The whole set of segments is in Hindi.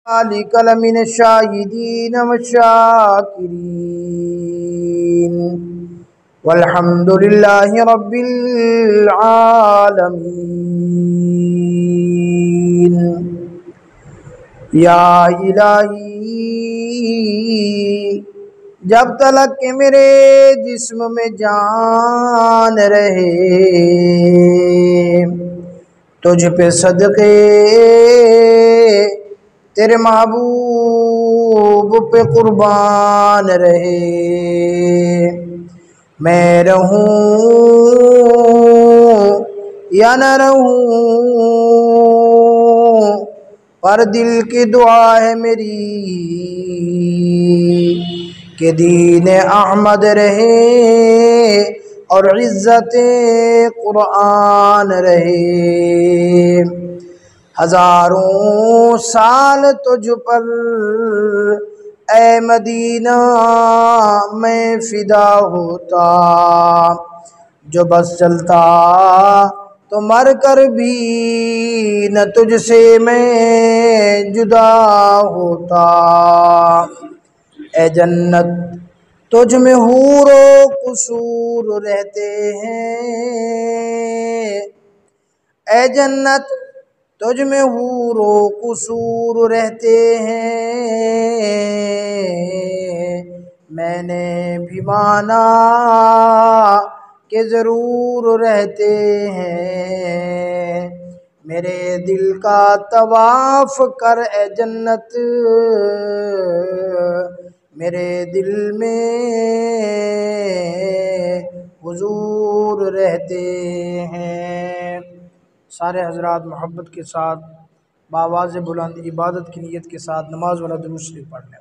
लिकल मिन शाहिदीन व शाकिरीन वल्हम्दुलिल्लाहि रब्बिल आलमीन। या इलाही, जब तलक के मेरे जिस्म में जान रहे, तुझ पे सदके तेरे महबूब पे कुर्बान रहे। मैं रहूं या न रहूं, पर दिल की दुआ है मेरी कि दीन अहमद रहे और इज्जत कुरान रहे। हजारों साल तुझ पर ए मदीना मैं फिदा होता, जो बस चलता तो मर कर भी न तुझसे मैं जुदा होता। ए जन्नत तुझ में हूरो कुसूर रहते हैं, ए जन्नत तुझ में हूरो कुसूर रहते हैं। मैंने भी माना कि ज़रूर रहते हैं। मेरे दिल का तवाफ कर ए जन्नत, मेरे दिल में हुजूर रहते हैं। सारे हजरात मोहब्बत के साथ बावाज़ बुलंद इबादत की नीयत के साथ नमाज वाला दुरूद शरीफ पढ़ लें।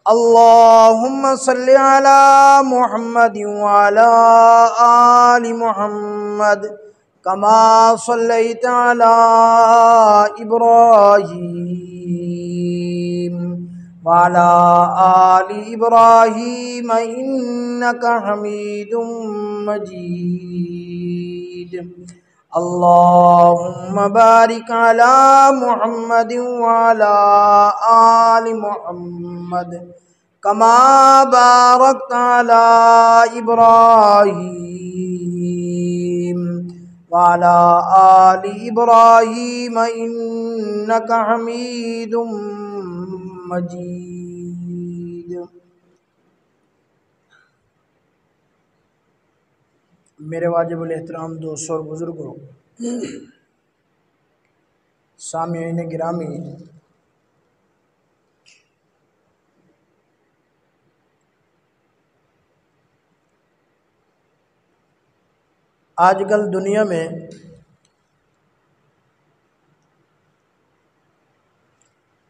अल्लाहुम्मा सल्ली अला मुहम्मद व अला आलि मुहम्मद कमा सल्लैता अला इब्राहीम व अला आलि इब्राहीम इन्नका हमीदुम मजीद। अल्लाहुम्मा बारिक अला मुहम्मद व अला आलि मुहम्मद कमा बारकता अला इब्राहीम व अला आलि इब्राहीम इन्नका हमीदुम मजीद। मेरे वाजिबुल एहतराम दोस्तों और बुज़ुर्गों, सामिईन गिरामी, आजकल दुनिया में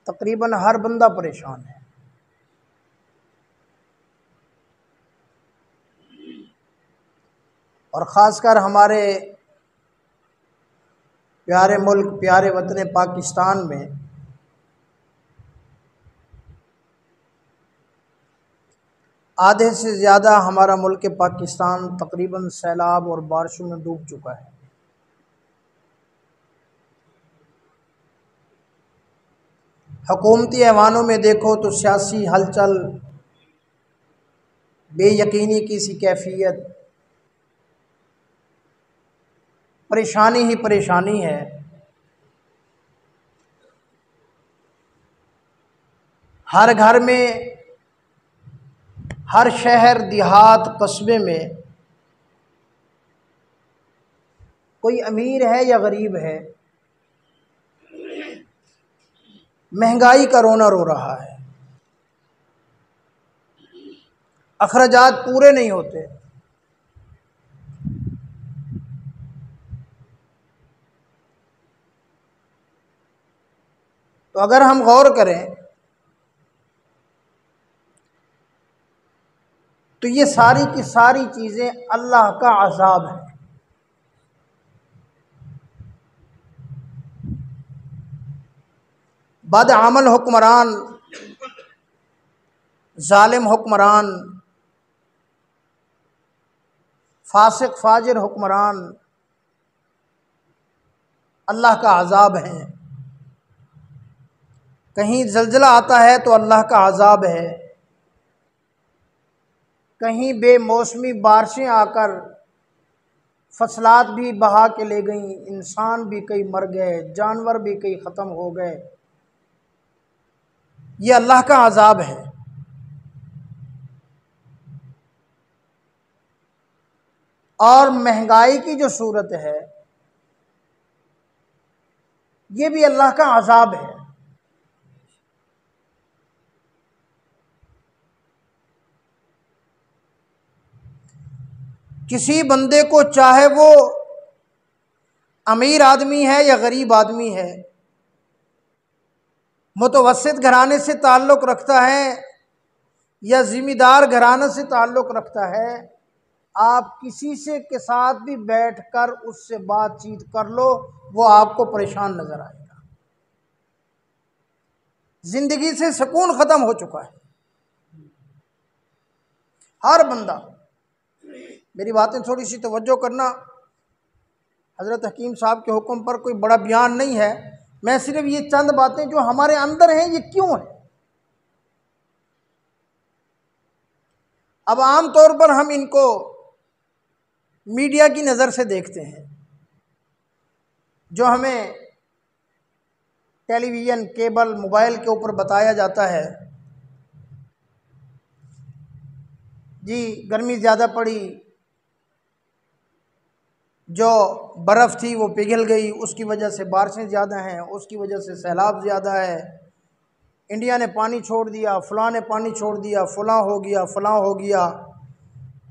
तकरीबन हर बंदा परेशान है। और ख़ासकर हमारे प्यारे मुल्क, प्यारे वतन पाकिस्तान में आधे से ज़्यादा हमारा मुल्क पाकिस्तान तकरीबन सैलाब और बारिशों में डूब चुका है। हुकूमती ऐवानों में देखो तो सियासी हलचल, बेयकीनी की सी कैफियत, परेशानी ही परेशानी है। हर घर में, हर शहर देहात कस्बे में कोई अमीर है या गरीब है, महंगाई का रोना रो रहा है। अखराजात पूरे नहीं होते। तो अगर हम गौर करें तो ये सारी की सारी चीज़ें अल्लाह का अज़ाब है। बदअमल हुक्मरान, जालिम हुक्मरान, फासिक फाजिर हुक्मरान अल्लाह का अज़ाब हैं। कहीं जलजला आता है तो अल्लाह का अजाब है, कहीं बेमौसमी बारिशें आकर फसलात भी बहा के ले गईं, इंसान भी कई मर गए, जानवर भी कई ख़त्म हो गए। ये अल्लाह का अजाब है। और महंगाई की जो सूरत है ये भी अल्लाह का अजाब है। किसी बंदे को चाहे वो अमीर आदमी है या गरीब आदमी है, मुतवस्सित घराने से ताल्लुक़ रखता है या ज़िम्मेदार घराने से ताल्लुक़ रखता है, आप किसी से के साथ भी बैठकर उससे बातचीत कर लो, वो आपको परेशान नज़र आएगा। ज़िंदगी से सुकून ख़त्म हो चुका है। हर बंदा, मेरी बातें थोड़ी सी तवज्जो करना, हज़रत हकीम साहब के हुक्म पर कोई बड़ा बयान नहीं है, मैं सिर्फ ये चंद बातें जो हमारे अंदर हैं ये क्यों है। अब आम तौर पर हम इनको मीडिया की नज़र से देखते हैं, जो हमें टेलीविज़न, केबल, मोबाइल के ऊपर बताया जाता है, जी गर्मी ज़्यादा पड़ी, जो बर्फ़ थी वो पिघल गई, उसकी वजह से बारिशें ज़्यादा हैं, उसकी वजह से सैलाब ज़्यादा है, इंडिया ने पानी छोड़ दिया, फ़लाँ ने पानी छोड़ दिया, फ़लाँ हो गया, फ़लाँ हो गया।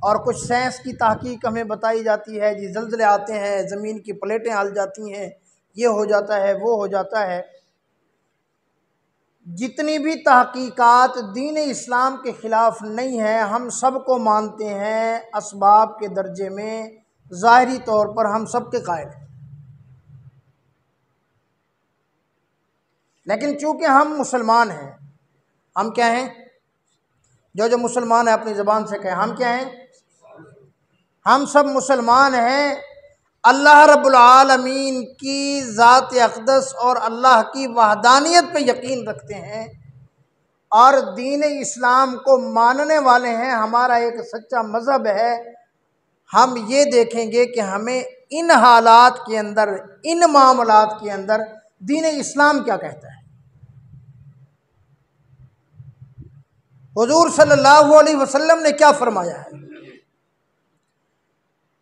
और कुछ साइंस की तहकीक हमें बताई जाती है, जी ज़लज़ले आते हैं, ज़मीन की प्लेटें हिल जाती हैं, ये हो जाता है, वो हो जाता है। जितनी भी तहकीकात दीन इस्लाम के ख़िलाफ़ नहीं है, हम सब को मानते हैं, असबाब के दर्जे में ज़ाहिरी तौर पर हम सब के कायल हैं। लेकिन चूँकि हम मुसलमान हैं, हम क्या हैं? जो मुसलमान है अपनी ज़बान से कहें, हम क्या हैं? हम सब मुसलमान हैं। अल्लाह रब्बुल आलमीन की ज़ात अक़दस और अल्लाह की वहदानियत पे यकीन रखते हैं और दीन इस्लाम को मानने वाले हैं। हमारा एक सच्चा मज़हब है। हम ये देखेंगे कि हमें इन हालात के अंदर, इन मामलात के अंदर दीन इस्लाम क्या कहता है। हुज़ूर सल्लल्लाहु अलैहि वसल्लम ने क्या फरमाया है,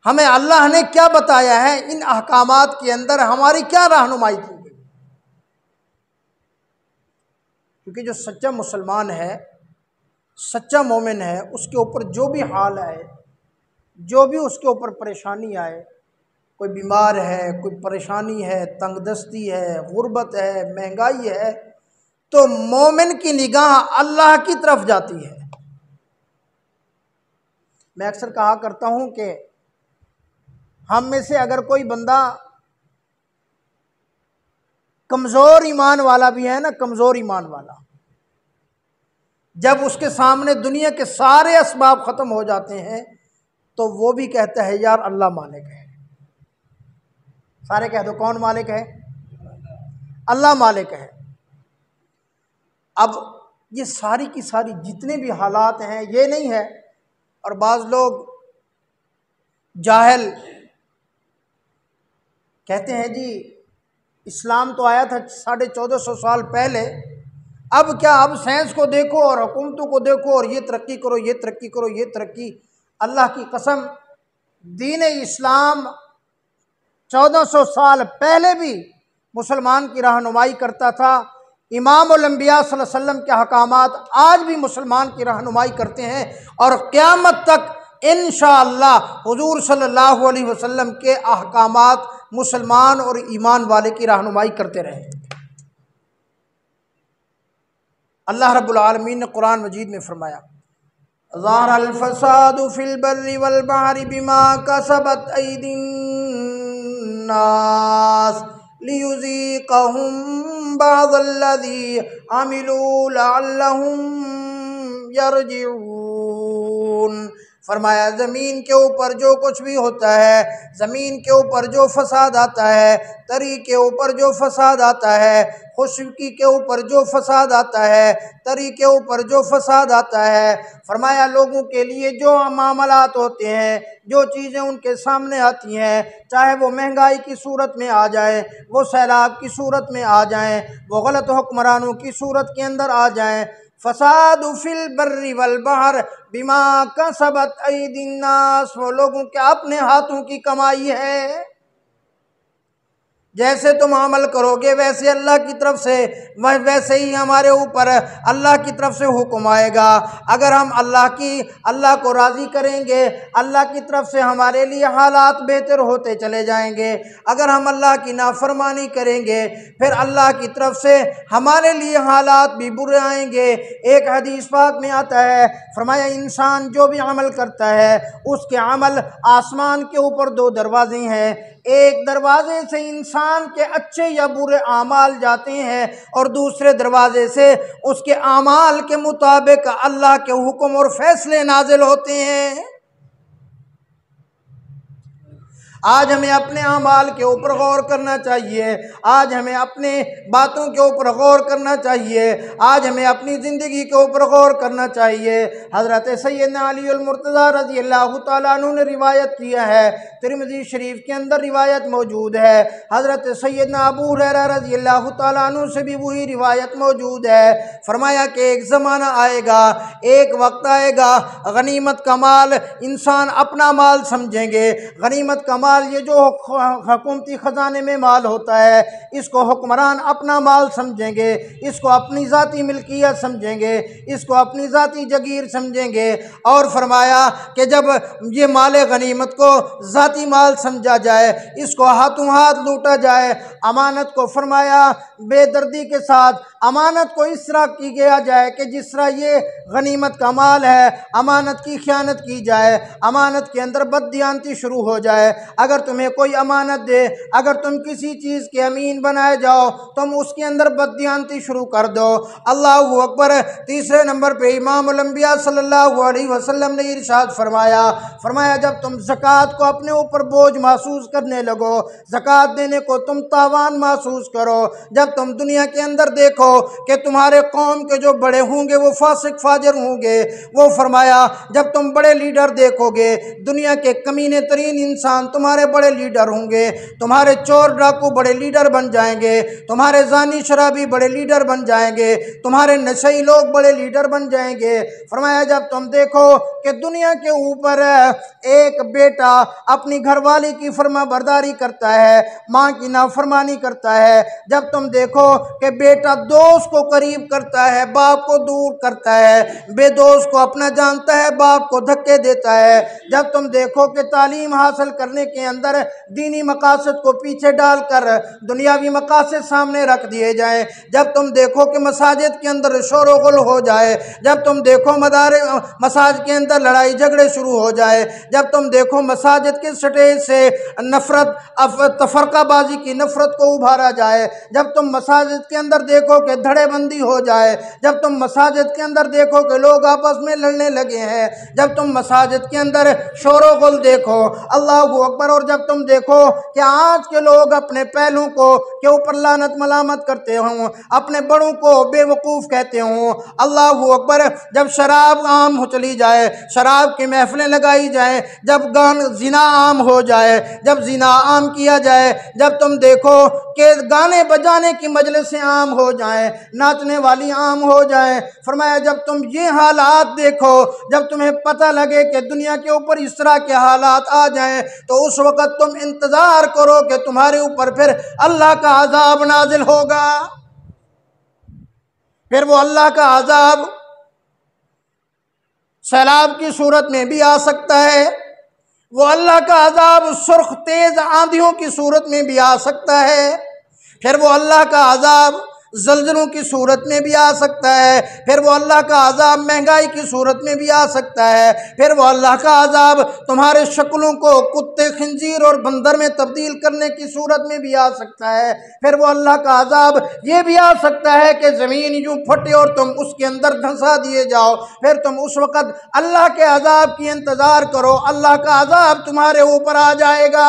हमें अल्लाह ने क्या बताया है, इन अहकामात के अंदर हमारी क्या रहनुमाई की गई। क्योंकि जो सच्चा मुसलमान है, सच्चा मोमिन है, उसके ऊपर जो भी हाल आए, जो भी उसके ऊपर परेशानी आए, कोई बीमार है, कोई परेशानी है, तंगदस्ती है, गुर्बत है, महंगाई है, तो मोमिन की निगाह अल्लाह की तरफ जाती है। मैं अक्सर कहा करता हूँ कि हम में से अगर कोई बंदा कमज़ोर ईमान वाला भी है ना, कमज़ोर ईमान वाला, जब उसके सामने दुनिया के सारे असबाब ख़त्म हो जाते हैं तो वो भी कहता है यार अल्लाह मालिक है। सारे कह दो, कौन मालिक है? अल्लाह मालिक है। अब ये सारी की सारी जितने भी हालात हैं, ये नहीं है, और बाज़ लोग जाहिल कहते हैं जी इस्लाम तो आया था 1450 साल पहले, अब क्या, अब साइंस को देखो और हुकूमतों को देखो और ये तरक्की करो, ये तरक्की करो, ये तरक्की। अल्लाह की कसम, दीन इस्लाम 1400 साल पहले भी मुसलमान की रहनुमाई करता था। इमामुल अंबिया सल्लल्लाहु अलैहि वसल्लम के अहकामात आज भी मुसलमान की रहनुमाई करते हैं और क़यामत तक इंशाअल्लाह हुज़ूर सल्लल्लाहु अलैहि वसल्लम के अहकामात मुसलमान और ईमान वाले की रहनुमाई करते रहे। अल्लाह रब्बुल आलमीन ने कुरान मजीद में फरमाया, ज़हरल फ़सादु फ़िल बर्रि वल बहरि बिमा कसबत अयदीन नास लियुज़ीक़हुम बअज़ल्लज़ी अमिलू लअल्लहुम यरजिऊन फरमाया ज़मीन के ऊपर जो कुछ भी होता है, ज़मीन के ऊपर जो फसाद आता है, तरी के ऊपर जो फसाद आता है, खुशकी के ऊपर जो फसाद आता है, तरी के ऊपर जो फसाद आता है, फरमाया लोगों के लिए जो मामलात होते हैं, जो चीज़ें उनके सामने आती हैं, चाहे वो महंगाई की सूरत में आ जाए, वो सैलाब की सूरत में आ जाएं, वो गलत हुक्मरानों की सूरत के अंदर आ जाएं, फसाद फिल बर्री वल बहर बिमा कसबत ऐदिन नास, वो लोगों के अपने हाथों की कमाई है। जैसे तुम अमल करोगे वैसे अल्लाह की तरफ से, वैसे ही हमारे ऊपर अल्लाह की तरफ से हुक्म आएगा। अगर हम अल्लाह को राज़ी करेंगे, अल्लाह की तरफ से हमारे लिए हालात बेहतर होते चले जाएंगे। अगर हम अल्लाह की नाफरमानी करेंगे फिर अल्लाह की तरफ से हमारे लिए हालात भी बुरे आएंगे। एक हदीस पाक में आता है, फरमाया इंसान जो भी अमल करता है उसके अमल आसमान के ऊपर दो दरवाजे हैं, एक दरवाजे से इंसान के अच्छे या बुरे आमाल जाते हैं और दूसरे दरवाजे से उसके आमाल के मुताबिक अल्लाह के हुक्म और फैसले नाजिल होते हैं। आज हमें अपने अमाल के ऊपर गौर करना चाहिए, आज हमें अपने बातों के ऊपर गौर करना चाहिए, आज हमें अपनी ज़िंदगी के ऊपर गौर करना चाहिए। हज़रत सैयदना अली अल मुर्तज़ा रज़ी अल्लाह तआला अन्हु ने रिवायत किया है, तिरमिज़ी शरीफ के अंदर रिवायत मौजूद है। हज़रत सैयदना अबू हुरैरा रज़ी अल्लाह तआला अन्हु से भी वही रिवायत मौजूद है। फरमाया कि एक ज़माना आएगा, एक वक्त आएगा, गनीमत का माल इंसान अपना माल समझेंगे। गनीमत का ये जो हुकूमती ख़जाने में माल होता है इसको हुक्मरान अपना माल समझेंगे, इसको अपनी ज़ाती मिल्कियत समझेंगे, इसको अपनी ज़ाती जगीर समझेंगे। और फरमाया कि जब ये माल गनीमत को ज़ाती माल समझा जाए, इसको हाथों हाथ लूटा जाए, अमानत को फरमाया बेदर्दी के साथ अमानत को इस तरह की गया जाए कि जिस तरह ये गनीमत का माल है, अमानत की ख़यानत की जाए, अमानत के अंदर बददियानती शुरू हो जाए। अगर तुम्हें कोई अमानत दे, अगर तुम किसी चीज़ के अमीन बनाए जाओ, तुम उसके अंदर बददियानती शुरू कर दो। अल्लाहु अकबर। तीसरे नंबर पे इमाम अल-अंबिया सल्लल्लाहु अलैहि वसल्लम ने इरशाद फरमाया जब तुम ज़कात को अपने ऊपर बोझ महसूस करने लगो, ज़कात देने को तुम तावान महसूस करो, जब तुम दुनिया के अंदर देखो कि तुम्हारे कौम के जो बड़े होंगे वो फासिक फाजिर होंगे, वो फरमाया जब तुम बड़े लीडर देखोगे, दुनिया के कमीने तरीन इंसान तुम्हारे बड़े लीडर होंगे, तुम्हारे चोर डाकू बड़े लीडर बन जाएंगे, तुम्हारे जानी शराबी बड़े लीडर बन जाएंगे, तुम्हारे नशई लोग बड़े लीडर बन जाएंगे। फरमाया जब तुम देखो कि दुनिया के ऊपर एक बेटा अपनी घरवाली की फरमा बरदारी करता है, माँ की नाफरमानी करता है, जब तुम देखो कि बेटा दोस्त को करीब करता है, बाप को दूर करता है, बेदोस्त को अपना जानता है, बाप को धक्के देता है, जब तुम देखो कि तालीम हासिल करने के अंदर दीनी मकासद को पीछे डालकर दुनियावी मकासद सामने रख दिए जाए, जब तुम देखो कि मसाजिद के अंदर शोर-ओ-गुल हो जाए, जब तुम देखो मसाजिद के अंदर लड़ाई झगड़े शुरू हो जाए, जब तुम देखो मसाजिद के स्टेज से नफरत तफरकाबाजी की नफरत को उभारा जाए, जब तुम मसाजिद के अंदर देखो कि धड़ेबंदी हो जाए, जब तुम मसाजिद के अंदर देखो कि लोग आपस में लड़ने लगे हैं, जब तुम मसाजिद के अंदर शोर-ओ-गुल देखो, अल्लाहु अकबर, और जब तुम देखो कि आज के लोग अपने पहलू को के ऊपर लानत मलामत करते हों, अपने बड़ों को बेवकूफ़ कहते हों, अल्लाहु अकबर, जब शराब आम हो चली जाए, शराब की महफिलें लगाई जाए, जब ज़िना आम हो जाए, जब ज़िना आम किया जाए, जब तुम देखो कि गाने बजाने की मजलिसें आम हो जाएं, नाचने वाली आम हो जाएं, फरमाया जब तुम ये हालात देखो, जब तुम्हें पता लगे कि दुनिया के ऊपर इस तरह के हालात आ जाएं, तो उस वक़्त तुम इंतज़ार करो कि तुम्हारे ऊपर फिर अल्लाह का अज़ाब नाजिल होगा। फिर वो अल्लाह का अज़ाब सैलाब की सूरत में भी आ सकता है, वो अल्लाह का अज़ाब सुर्ख तेज़ आंधियों की सूरत में भी आ सकता है, फिर वो अल्लाह का अज़ाब जल्जलों की सूरत में भी आ सकता है, फिर वो अल्लाह का अजाब महंगाई की सूरत में भी आ सकता है, फिर वो अल्लाह का अजाब तुम्हारे शक्लों को कुत्ते, खंजीर और बंदर में तब्दील करने की सूरत में भी आ सकता है, फिर वो अल्लाह का अजाब ये भी आ सकता है कि ज़मीन यूँ फटे और तुम उसके अंदर धंसा दिए जाओ, फिर तुम उस वक़्त अल्लाह के अजाब की इंतज़ार करो, अल्लाह का अजाब तुम्हारे ऊपर आ जाएगा।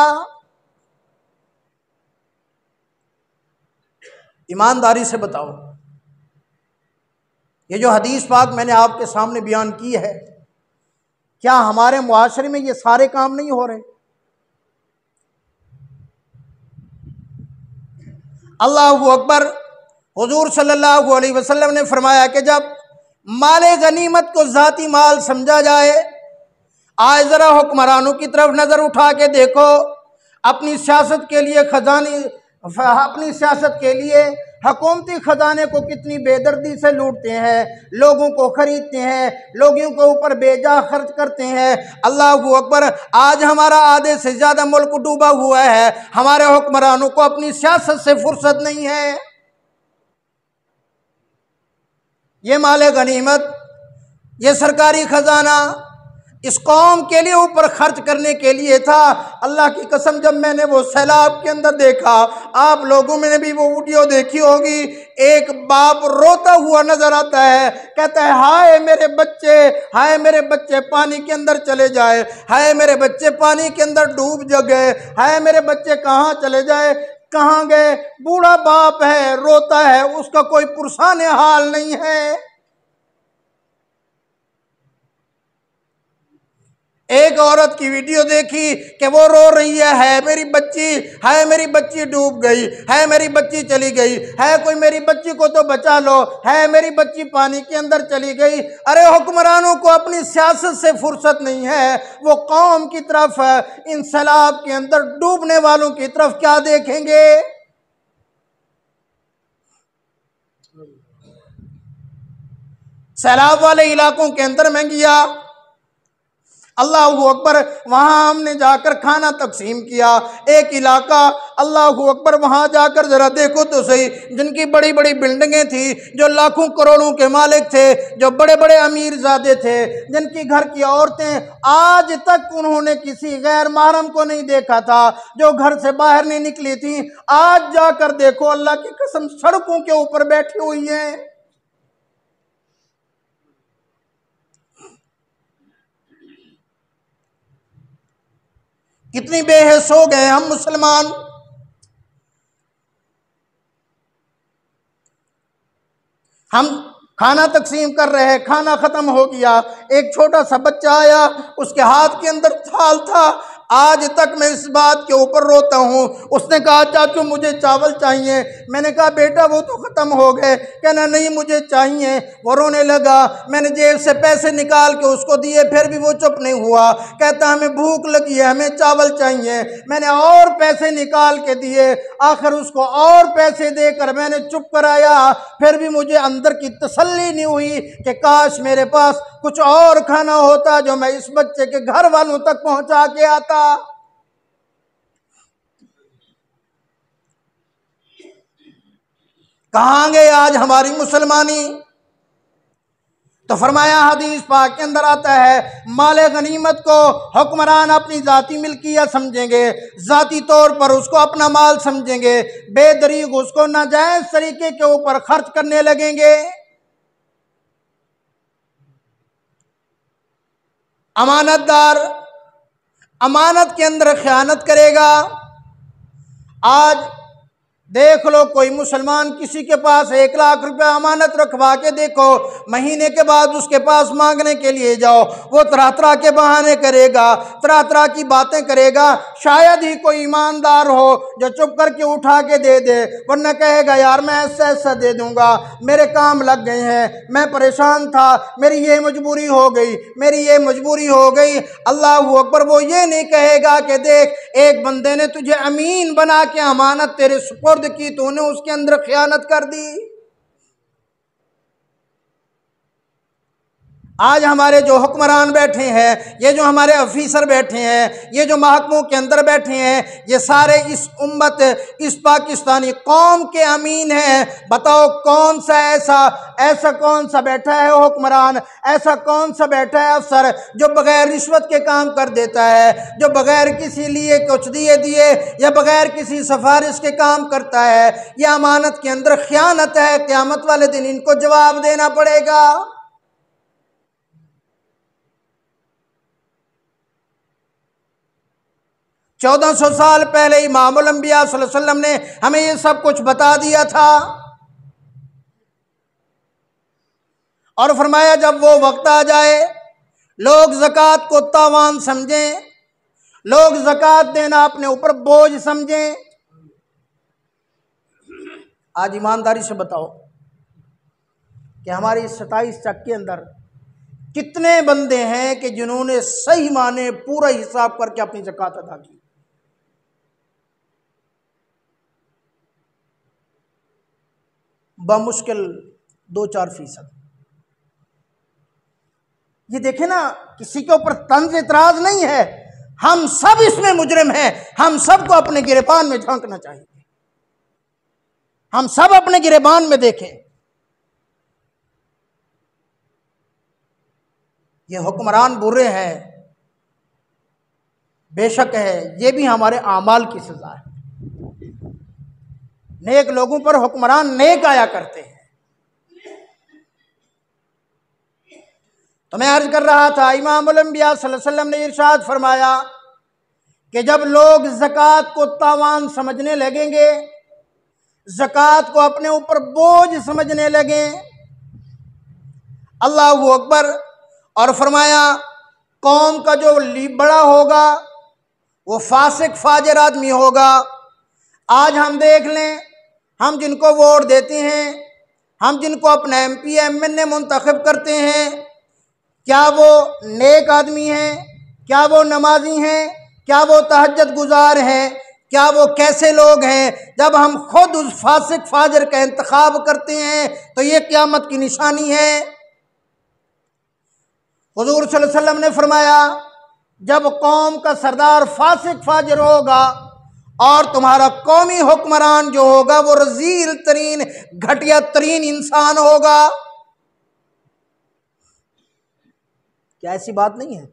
ईमानदारी से बताओ, ये जो हदीस पाक मैंने आपके सामने बयान की है, क्या हमारे मुआशरे में ये सारे काम नहीं हो रहे? अल्लाहु अकबर। हुजूर सल्लल्लाहु अलैहि वसल्लम ने फरमाया कि जब माले गनीमत को ज़ाती माल समझा जाए, आज ज़रा हुक्मरानों की तरफ नज़र उठा के देखो, अपनी सियासत के लिए अपनी सियासत के लिए हुकूमती ख़जाने को कितनी बेदर्दी से लूटते हैं, लोगों को ख़रीदते हैं, लोगों के ऊपर बेजा खर्च करते हैं। अल्लाहु अकबर। आज हमारा आधे से ज़्यादा मुल्क डूबा हुआ है, हमारे हुक्मरानों को अपनी सियासत से फुर्सत नहीं है। ये माले गनीमत, ये सरकारी ख़जाना इस कौम के लिए ऊपर खर्च करने के लिए था। अल्लाह की कसम, जब मैंने वो सैलाब के अंदर देखा, आप लोगों में भी वो वीडियो देखी होगी, एक बाप रोता हुआ नजर आता है, कहता है हाय मेरे बच्चे, हाय मेरे बच्चे पानी के अंदर चले जाए, हाय मेरे बच्चे पानी के अंदर डूब गए, हाय मेरे बच्चे कहाँ चले जाए, कहाँ गए। बूढ़ा बाप है, रोता है, उसका कोई पुरसान हाल नहीं है। एक औरत की वीडियो देखी कि वो रो रही है मेरी बच्ची, हाय मेरी बच्ची डूब गई, हाय मेरी बच्ची चली गई, है कोई मेरी बच्ची को तो बचा लो, है मेरी बच्ची पानी के अंदर चली गई। अरे हुक्मरानों को अपनी सियासत से फुर्सत नहीं है, वो कौम की तरफ इन सैलाब के अंदर डूबने वालों की तरफ क्या देखेंगे। सैलाब वाले इलाकों के अंदर मैं गया, अल्लाहु अकबर, वहाँ हमने जाकर खाना तकसीम किया। एक इलाका, अल्लाहु अकबर, वहाँ जाकर ज़रा देखो तो सही, जिनकी बड़ी बड़ी बिल्डिंगें थी, जो लाखों करोड़ों के मालिक थे, जो बड़े बड़े अमीरजादे थे, जिनकी घर की औरतें आज तक उन्होंने किसी गैर महरम को नहीं देखा था, जो घर से बाहर नहीं निकली थी, आज जाकर देखो अल्लाह की कसम सड़कों के ऊपर बैठी हुई हैं। कितनी बेहस हो गए हम मुसलमान। हम खाना तकसीम कर रहे हैं, खाना खत्म हो गया, एक छोटा सा बच्चा आया, उसके हाथ के अंदर थाल था, आज तक मैं इस बात के ऊपर रोता हूँ। उसने कहा चाचू मुझे चावल चाहिए, मैंने कहा बेटा वो तो ख़त्म हो गए, कहना नहीं मुझे चाहिए। वो रोने लगा, मैंने जेब से पैसे निकाल के उसको दिए, फिर भी वो चुप नहीं हुआ, कहता हमें भूख लगी है, हमें चावल चाहिए। मैंने और पैसे निकाल के दिए, आखिर उसको और पैसे देकर मैंने चुप कराया, फिर भी मुझे अंदर की तसल्ली नहीं हुई कि काश मेरे पास कुछ और खाना होता जो मैं इस बच्चे के घर वालों तक पहुंचा के आता। कहां गए आज हमारी मुसलमानी। तो फरमाया हदीस पाक के अंदर आता है, माले गनीमत को हुक्मरान अपनी जाती मिल्कियत समझेंगे, जाती तौर पर उसको अपना माल समझेंगे, बेदरीग उसको नाजायज तरीके के ऊपर खर्च करने लगेंगे। अमानतदार अमानत के अंदर खयानत करेगा। आज देख लो, कोई मुसलमान किसी के पास 1 लाख रुपया अमानत रखवा के देखो, महीने के बाद उसके पास मांगने के लिए जाओ, वो तरह तरह के बहाने करेगा, तरह तरह की बातें करेगा। शायद ही कोई ईमानदार हो जो चुप करके उठा के दे दे, वरना कहेगा यार मैं ऐसा ऐसा दे दूंगा, मेरे काम लग गए हैं, मैं परेशान था, मेरी ये मजबूरी हो गई, मेरी ये मजबूरी हो गई। अल्लाहु अकबर। वो ये नहीं कहेगा कि देख एक बंदे ने तुझे अमीन बना के अमानत तेरे सुपुर्द की, तूने उसके अंदर खयानत कर दी। आज हमारे जो हुक्मरान बैठे हैं, ये जो हमारे ऑफिसर बैठे हैं, ये जो महकमों के अंदर बैठे हैं, ये सारे इस उम्मत, इस पाकिस्तानी कौम के अमीन हैं। बताओ कौन सा ऐसा कौन सा बैठा है हुक्मरान, ऐसा कौन सा बैठा है अफसर जो बगैर रिश्वत के काम कर देता है, जो बगैर किसी लिए कुछ दिए या बगैर किसी सिफारिश के काम करता है। यह अमानत के अंदर खयानत है। क़यामत वाले दिन इनको जवाब देना पड़ेगा। 1400 साल पहले इमामुल अंबिया सल्लल्लाहु अलैहि वसल्लम ने हमें ये सब कुछ बता दिया था और फरमाया जब वो वक्त आ जाए, लोग ज़कात को तावान समझें, लोग ज़कात देना अपने ऊपर बोझ समझें। आज ईमानदारी से बताओ कि हमारी इस 27 चक के अंदर कितने बंदे हैं कि जिन्होंने सही माने पूरा हिसाब करके अपनी ज़कात अदा की। बमुश्किल 2-4%। ये देखे ना, किसी के ऊपर तंज इतराज नहीं है, हम सब इसमें मुजरिम हैं। हम सबको अपने गिरेबान में झांकना चाहिए, हम सब अपने गिरेबान में देखें। ये हुक्मरान बुरे हैं, बेशक है, ये भी हमारे आमाल की सजा है। नेक लोगों पर हुक्मरान नेक आया करते हैं। तो मैं अर्ज कर रहा था, इमामुल अंबिया सल्लल्लाहु अलैहि वसल्लम ने इरशाद फरमाया कि जब लोग ज़कात को तावान समझने लगेंगे, ज़कात को अपने ऊपर बोझ समझने लगे, अल्लाहु अकबर, और फरमाया कौम का जो बड़ा होगा वो फासिक फाजिर आदमी होगा। आज हम देख लें, हम जिनको वोट देते हैं, हम जिनको अपना MP MNA मुंतखब करते हैं, क्या वो नेक आदमी हैं? क्या वो नमाजी हैं? क्या वो तहज्जुद गुजार हैं? क्या वो कैसे लोग हैं? जब हम खुद उस फासिक फाजिर का इंतखाब करते हैं तो ये क़यामत की निशानी है। हुज़ूर सल्लल्लाहु अलैहि वसल्लम ने फरमाया जब कौम का सरदार फासिक फाजिर होगा और तुम्हारा कौमी हुक्मरान जो होगा वो रज़ील तरीन, घटिया तरीन इंसान होगा। क्या ऐसी बात नहीं है?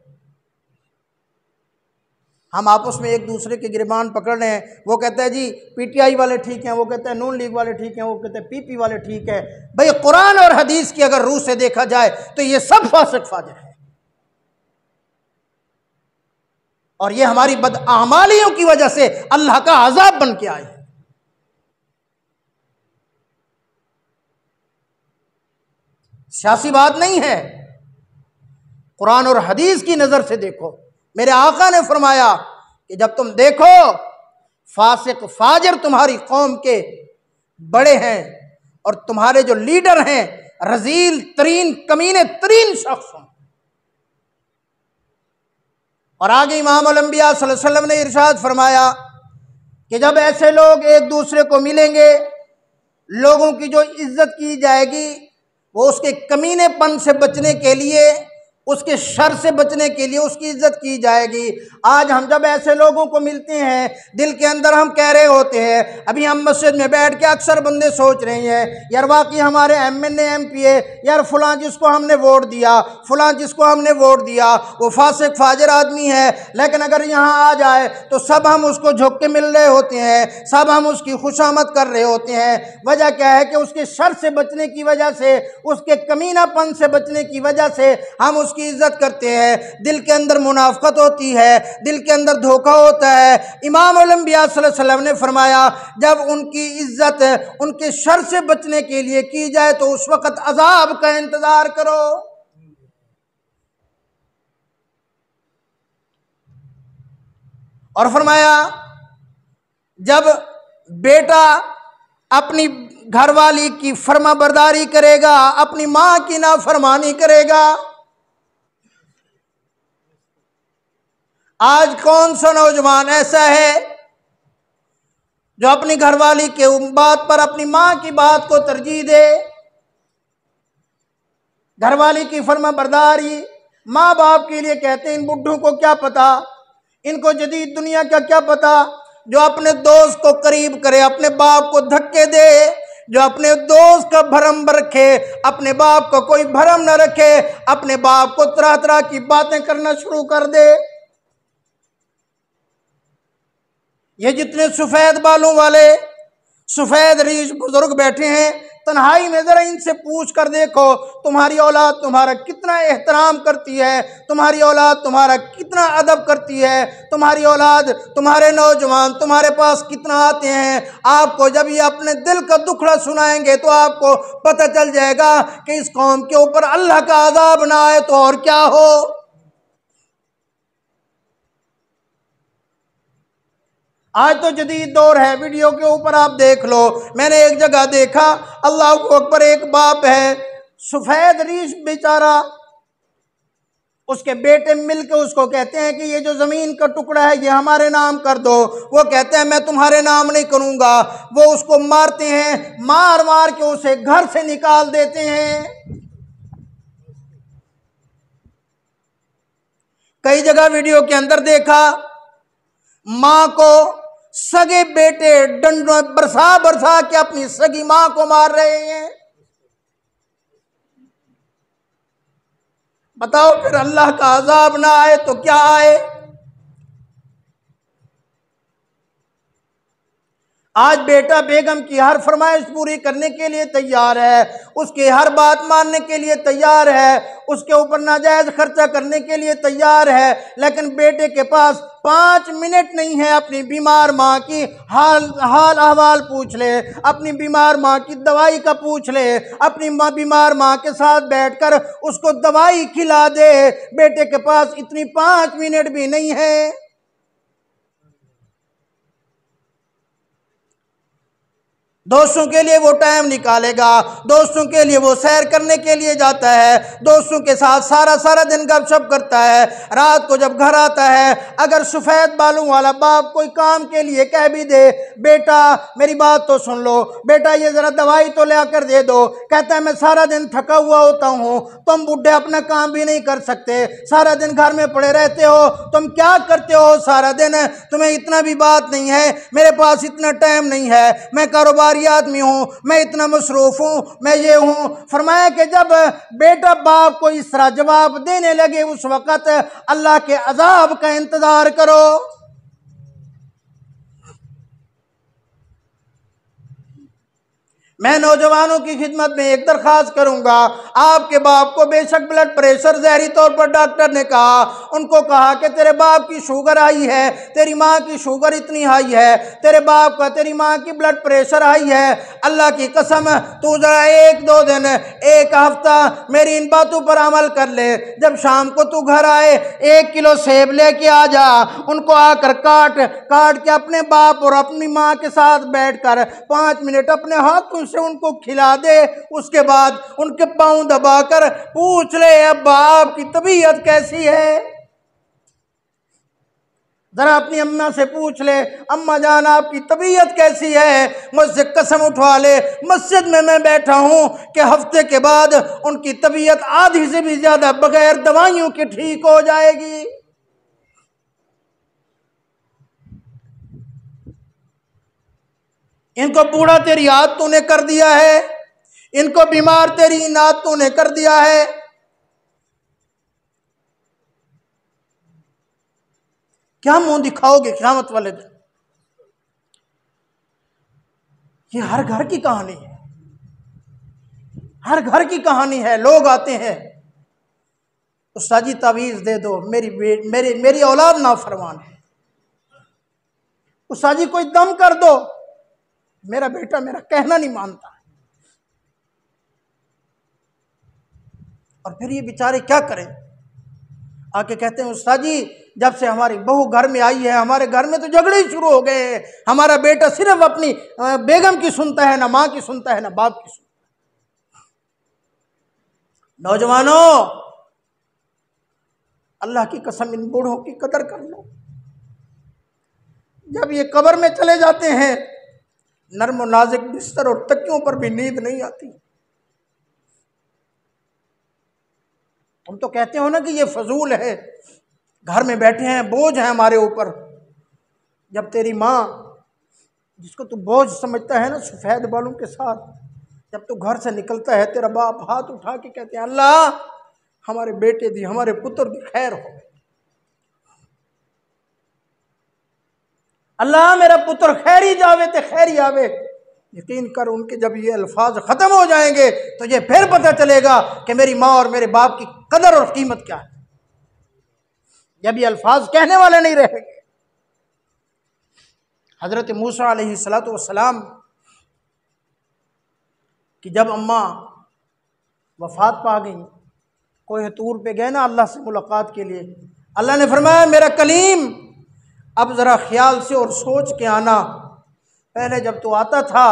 हम आपस में एक दूसरे के गिरबान पकड़ रहे हैं। वो कहता है जी PTI वाले ठीक हैं, वो कहता है नून लीग वाले ठीक हैं, वो कहते हैं PP वाले ठीक है। भाई कुरान और हदीस की अगर रूह से देखा जाए तो ये सब फासिक फाजिर है और ये हमारी बदआमालियों की वजह से अल्लाह का अज़ाब बन के आए। सियासी बात नहीं है, कुरान और हदीस की नज़र से देखो। मेरे आका ने फरमाया कि जब तुम देखो फासिक फाजिर तुम्हारी कौम के बड़े हैं और तुम्हारे जो लीडर हैं रजील तरीन कमीने तरीन शख्स हों। और आगे इमामुल अंबिया सल्लल्लाहु अलैहि वसल्लम ने इरशाद फरमाया कि जब ऐसे लोग एक दूसरे को मिलेंगे, लोगों की जो इज्जत की जाएगी वो उसके कमीनेपन से बचने के लिए, उसके शर से बचने के लिए उसकी इज्जत की जाएगी। आज हम जब ऐसे लोगों को मिलते हैं, दिल के अंदर हम कह रहे होते हैं, अभी हम मस्जिद में बैठ के अक्सर बंदे सोच रहे हैं यार वाकई हमारे MNA MPA यार फलां जिसको हमने वोट दिया, फलां जिसको हमने वोट दिया वो फासिक फाजिर आदमी है, लेकिन अगर यहाँ आ जाए तो सब हम उसको झुक के मिल रहे होते हैं, सब हम उसकी खुशामद कर रहे होते हैं। वजह क्या है कि उसके शर से बचने की वजह से, उसके कमीनापन से बचने की वजह से हम की इज्जत करते हैं। दिल के अंदर मुनाफकत होती है, दिल के अंदर धोखा होता है। इमाम अंबिया सल्लल्लाहु अलैहि वसल्लम ने फरमाया जब उनकी इज्जत उनके शर से बचने के लिए की जाए तो उस वक्त अजाब का इंतजार करो। और फरमाया जब बेटा अपनी घरवाली की फरमाबरदारी करेगा, अपनी मां की नाफरमानी करेगा। आज कौन सा नौजवान ऐसा है जो अपनी घरवाली के बात पर अपनी मां की बात को तरजीह दे? घरवाली की फर्मा बरदारी, माँ बाप के लिए कहते हैं इन बुढ़ों को क्या पता, इनको जदीद दुनिया का क्या पता। जो अपने दोस्त को करीब करे, अपने बाप को धक्के दे, जो अपने दोस्त का भरम रखे, अपने बाप को कोई भरम न रखे, अपने बाप को तरह तरह की बातें करना शुरू कर दे। ये जितने सफेद बालों वाले सफेद रीछ बुजुर्ग बैठे हैं, तन्हाई में जरा इनसे पूछ कर देखो, तुम्हारी औलाद तुम्हारा कितना एहतराम करती है, तुम्हारी औलाद तुम्हारा कितना अदब करती है, तुम्हारी औलाद, तुम्हारे नौजवान तुम्हारे पास कितना आते हैं। आपको जब ये अपने दिल का दुखड़ा सुनाएंगे तो आपको पता चल जाएगा कि इस कौम के ऊपर अल्लाह का अजाब ना आए तो और क्या हो। आज तो जदीद दौर है, वीडियो के ऊपर आप देख लो। मैंने एक जगह देखा, अल्लाह अकबर, एक बाप है सफेद रीछ बेचारा, उसके बेटे मिलकर उसको कहते हैं कि ये जो जमीन का टुकड़ा है ये हमारे नाम कर दो। वो कहते हैं मैं तुम्हारे नाम नहीं करूंगा। वो उसको मारते हैं, मार मार के उसे घर से निकाल देते हैं। कई जगह वीडियो के अंदर देखा, मां को सगे बेटे डंडों बरसा बरसा के अपनी सगी मां को मार रहे हैं। बताओ फिर अल्लाह का अजाब ना आए तो क्या आए। आज बेटा बेगम की हर फरमाइश पूरी करने के लिए तैयार है, उसकी हर बात मानने के लिए तैयार है, उसके ऊपर नाजायज खर्चा करने के लिए तैयार है, लेकिन बेटे के पास 5 मिनट नहीं है अपनी बीमार माँ की हाल अहवाल पूछ ले, अपनी बीमार माँ की दवाई का पूछ ले, अपनी बीमार माँ के साथ बैठकर उसको दवाई खिला दे। बेटे के पास इतनी 5 मिनट भी नहीं है। दोस्तों के लिए वो टाइम निकालेगा, दोस्तों के लिए वो सैर करने के लिए जाता है, दोस्तों के साथ सारा सारा दिन गपशप करता है। रात को जब घर आता है, अगर सफ़ेद बालों वाला बाप कोई काम के लिए कह भी दे, बेटा मेरी बात तो सुन लो, बेटा ये ज़रा दवाई तो ले आकर दे दो, कहता है मैं सारा दिन थका हुआ होता हूँ, तुम बुढ़े अपना काम भी नहीं कर सकते, सारा दिन घर में पड़े रहते हो, तुम क्या करते हो सारा दिन, तुम्हें इतना भी बात नहीं है, मेरे पास इतना टाइम नहीं है, मैं कारोबार आदमी हूं, मैं इतना मसरूफ हूं, मैं ये हूं। फरमाया कि जब बेटा बाप को इस तरह जवाब देने लगे उस वक्त अल्लाह के अजाब का इंतजार करो। मैं नौजवानों की खिदमत में एक दरख्वास्त करूंगा, आपके बाप को बेशक ब्लड प्रेशर जहरी तौर पर डॉक्टर ने कहा, उनको कहा कि तेरे बाप की शुगर हाई है, तेरी माँ की शुगर इतनी हाई है, तेरे बाप का तेरी माँ की ब्लड प्रेशर हाई है, अल्लाह की कसम तू जरा 1-2 दिन 1 हफ्ता मेरी इन बातों पर अमल कर ले। जब शाम को तू घर आए 1 किलो सेब लेके आ जा, उनको आकर काट के अपने बाप और अपनी माँ के साथ बैठकर 5 मिनट अपने हाथों से उनको खिला दे। उसके बाद उनके पांव दबाकर पूछ ले अब आपकी तबीयत कैसी है। जरा अपनी अम्मा से पूछ ले, अम्मा जान आपकी तबीयत कैसी है। मुझसे कसम उठवा ले, मस्जिद में मैं बैठा हूं कि हफ्ते के बाद उनकी तबीयत आधी से भी ज्यादा बगैर दवाइयों के ठीक हो जाएगी। इनको बूढ़ा तेरी आदतों ने कर दिया है, इनको बीमार तेरी इन आदतों ने कर दिया है। क्या मुंह दिखाओगे क़यामत वाले दिन। ये हर घर की कहानी है, हर घर की कहानी है। लोग आते हैं, उस्ताद जी तावीज़ दे दो, मेरी औलाद नाफरमान है, उस्ताद जी कोई दम कर दो, मेरा बेटा मेरा कहना नहीं मानता। और फिर ये बेचारे क्या करें, आके कहते हैं उस्ताद जी जब से हमारी बहू घर में आई है हमारे घर में तो झगड़े ही शुरू हो गए हैं, हमारा बेटा सिर्फ अपनी बेगम की सुनता है, ना माँ की सुनता है ना बाप की सुनता है। नौजवानों, अल्लाह की कसम इन बूढ़ों की कदर कर लो। जब ये कब्र में चले जाते हैं, नर्म और नाजुक बिस्तर और तकियों पर भी नींद नहीं आती। हम तो कहते हो ना कि ये फजूल है, घर में बैठे हैं, बोझ है हमारे ऊपर। जब तेरी माँ, जिसको तू बोझ समझता है ना सफ़ेद बालों के साथ, जब तू घर से निकलता है, तेरा बाप हाथ उठा के कहते हैं अल्लाह हमारे बेटे दी, हमारे पुत्र दी खैर हो, अल्लाह मेरा पुत्र खैरी जावे ते खैरी आवे। यकीन कर उनके जब ये अल्फाज ख़त्म हो जाएंगे तो ये फिर पता चलेगा कि मेरी माँ और मेरे बाप की कदर और कीमत क्या है। जब ये अल्फाज कहने वाले नहीं रहेंगे। हज़रत मूसा अलैहिस्सलातु वस्सलाम कि जब अम्मा वफ़ात पा गई, कोई तूर पे गए ना अल्लाह से मुलाकात के लिए, अल्लाह ने फरमाया मेरा कलीम अब ज़रा ख्याल से और सोच के आना, पहले जब तू आता था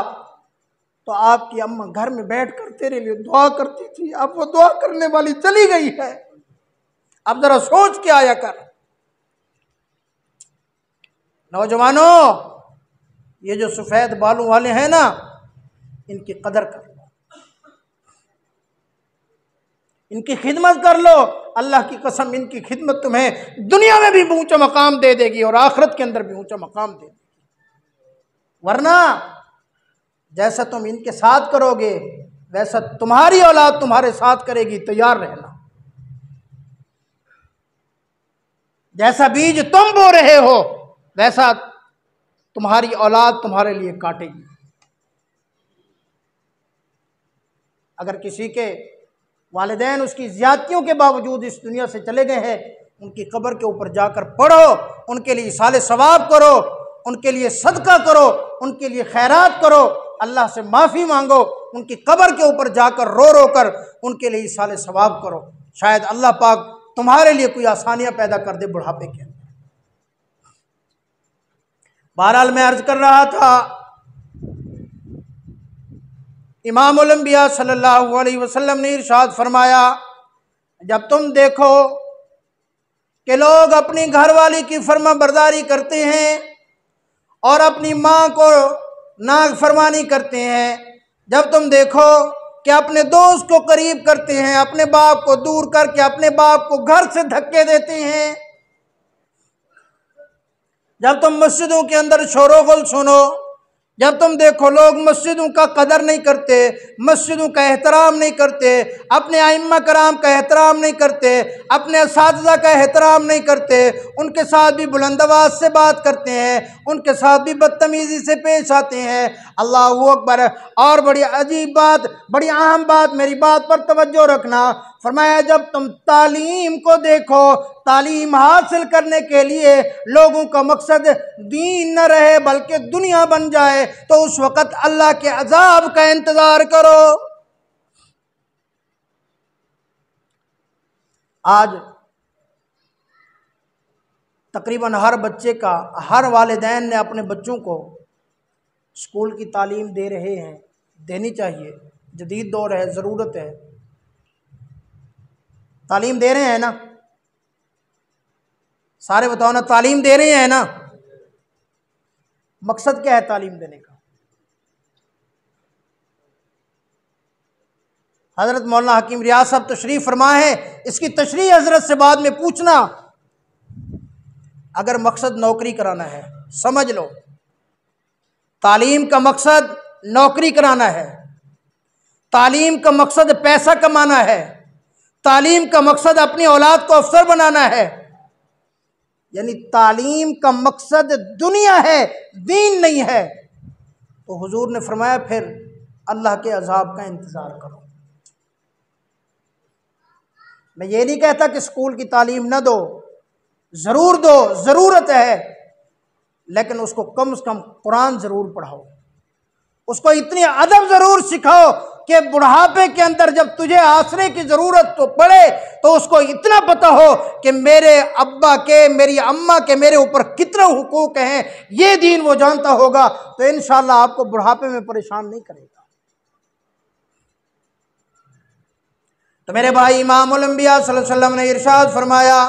तो आपकी अम्मा घर में बैठ कर तेरे लिए दुआ करती थी, अब वो दुआ करने वाली चली गई है, अब ज़रा सोच के आया कर। नौजवानों, ये जो सफ़ेद बालों वाले हैं ना, इनकी कदर कर लो, इनकी खिदमत कर लो। अल्लाह की कसम इनकी खिदमत तुम्हें दुनिया में भी ऊंचा मकाम दे देगी और आखिरत के अंदर भी ऊंचा मकाम दे देगी। वरना जैसा तुम इनके साथ करोगे वैसा तुम्हारी औलाद तुम्हारे साथ करेगी, तैयार रहना। जैसा बीज तुम बो रहे हो वैसा तुम्हारी औलाद तुम्हारे लिए काटेगी। अगर किसी के वालिदैन उसकी ज़्यादतियों के बावजूद इस दुनिया से चले गए हैं, उनकी कब्र के ऊपर जाकर पढ़ो, उनके लिए इसाले सवाब करो, उनके लिए सदका करो, उनके लिए खैरात करो, अल्लाह से माफ़ी मांगो, उनकी कब्र के ऊपर जाकर रो रो कर उनके लिए इसाले सवाब करो। शायद अल्लाह पाक तुम्हारे लिए कोई आसानियाँ पैदा कर दे बुढ़ापे के अंदर। बहरहाल मैं अर्ज़ कर रहा था, इमामुल अंबिया सल्लल्लाहु अलैहि वसल्लम ने इरशाद फरमाया, जब तुम देखो कि लोग अपनी घरवाली की फर्माबरदारी करते हैं और अपनी माँ को नाफरमानी करते हैं, जब तुम देखो कि अपने दोस्त को करीब करते हैं, अपने बाप को दूर करके अपने बाप को घर से धक्के देते हैं, जब तुम मस्जिदों के अंदर शोरगुल सुनो, जब तुम देखो लोग मस्जिदों का कदर नहीं करते, मस्जिदों का एहतराम नहीं करते, अपने आइम्मा कराम का एहतराम नहीं करते, अपने असातिज़ा का एहतराम नहीं करते, उनके साथ भी बुलंद आवाज़ से बात करते हैं, उनके साथ भी बदतमीज़ी से पेश आते हैं, अल्लाहू अकबर। और बड़ी अजीब बात, बड़ी अहम बात, मेरी बात पर तवज्जो रखना, फरमाया जब तुम तालीम को देखो, तालीम हासिल करने के लिए लोगों का मकसद दीन न रहे बल्कि दुनिया बन जाए, तो उस वक़्त अल्लाह के अजाब का इंतज़ार करो। आज तकरीबन हर बच्चे का, हर वालिदैन ने अपने बच्चों को स्कूल की तालीम दे रहे हैं, देनी चाहिए, जदीद दौर है, ज़रूरत है, तालीम दे रहे हैं ना, सारे बताओ ना, तालीम दे रहे हैं ना। मकसद क्या है तालीम देने का? हज़रत मौलाना हकीम रियाज साहब तशरीफ़ फरमा है, इसकी तशरीह हज़रत से बाद में पूछना। अगर मकसद नौकरी कराना है, समझ लो तालीम का मकसद नौकरी कराना है, तालीम का मकसद पैसा कमाना है, तालीम का मकसद अपनी औलाद को अफसर बनाना है, यानी तालीम का मकसद दुनिया है, दीन नहीं है, तो हुजूर ने फरमाया फिर अल्लाह के अजाब का इंतज़ार करो। मैं ये नहीं कहता कि स्कूल की तालीम न दो, ज़रूर दो, ज़रूरत है, लेकिन उसको कम से कम कुरान ज़रूर पढ़ाओ, उसको इतनी अदब ज़रूर सिखाओ कि बुढ़ापे के अंदर जब तुझे आसरे की ज़रूरत तो पड़े तो उसको इतना पता हो कि मेरे अब्बा के, मेरी अम्मा के मेरे ऊपर कितने हुकूक हैं, ये दीन वो जानता होगा, तो इंशाअल्लाह आपको बुढ़ापे में परेशान नहीं करेगा। तो मेरे भाई, इमामुल अंबिया सल्लल्लाहु अलैहि वसल्लम ने इरशाद फरमाया